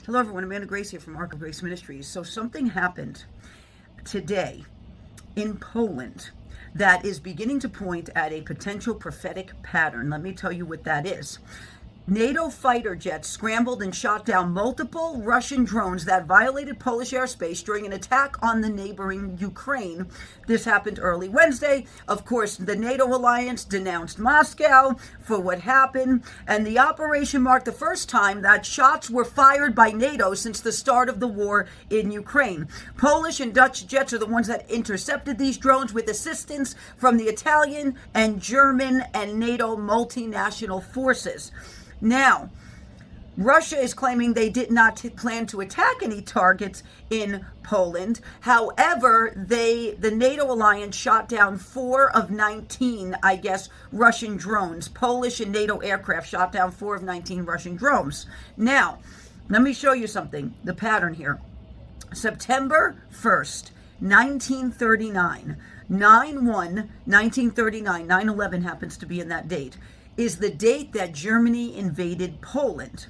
Hello, everyone. Amanda Grace here from Ark of Grace Ministries. So something happened today in Poland that is beginning to point at a potential prophetic pattern. Let me tell you what that is. NATO fighter jets scrambled and shot down multiple Russian drones that violated Polish airspace during an attack on the neighboring Ukraine. This happened early Wednesday. Of course, the NATO alliance denounced Moscow for what happened, and the operation marked the first time that shots were fired by NATO since the start of the war in Ukraine. Polish and Dutch jets are the ones that intercepted these drones with assistance from the Italian and German and NATO multinational forces. Now, Russia is claiming they did not plan to attack any targets in Poland. However, the NATO alliance shot down 4 of 19, Russian drones. Polish and NATO aircraft shot down 4 of 19 Russian drones. Now, let me show you something, the pattern here. September 1st, 1939, 9/1/1939, 9/11 happens to be in that date, is the date that Germany invaded Poland.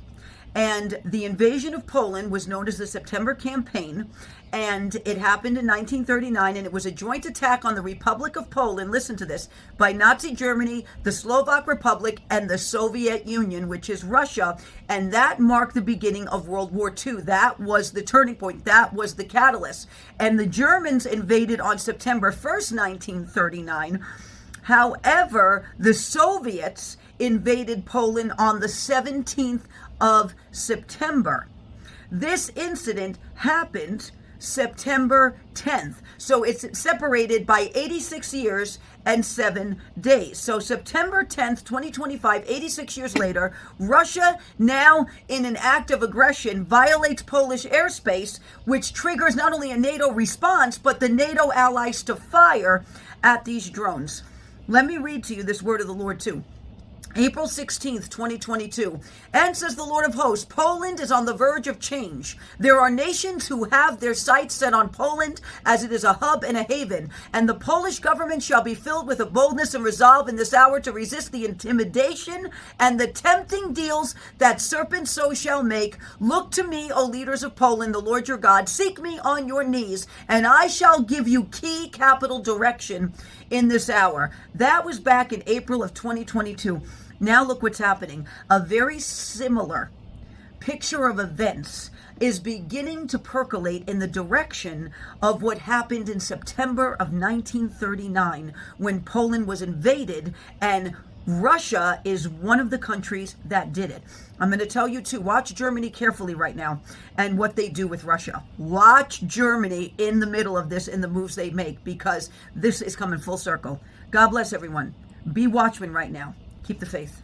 And the invasion of Poland was known as the September Campaign, and it happened in 1939, and it was a joint attack on the Republic of Poland, listen to this, by Nazi Germany, the Slovak Republic, and the Soviet Union, which is Russia, and that marked the beginning of World War II. That was the turning point. That was the catalyst. And the Germans invaded on September 1st, 1939. However, the Soviets invaded Poland on the 17th of September. This incident happened September 10th. So it's separated by 86 years and 7 days. So September 10th, 2025, 86 years later, Russia, now in an act of aggression, violates Polish airspace, which triggers not only a NATO response, but the NATO allies to fire at these drones. Let me read to you this word of the Lord too. April 16th, 2022. And says the Lord of hosts, Poland is on the verge of change. There are nations who have their sights set on Poland as it is a hub and a haven. And the Polish government shall be filled with a boldness and resolve in this hour to resist the intimidation and the tempting deals that serpents so shall make. Look to me, O leaders of Poland, the Lord your God. Seek me on your knees, and I shall give you key capital direction in this hour. That was back in April of 2022. Now look what's happening. A very similar picture of events is beginning to percolate in the direction of what happened in September of 1939 when Poland was invaded, and Russia is one of the countries that did it. I'm going to tell you too, watch Germany carefully right now and what they do with Russia. Watch Germany in the middle of this and the moves they make, because this is coming full circle. God bless everyone. Be watchmen right now. Keep the faith.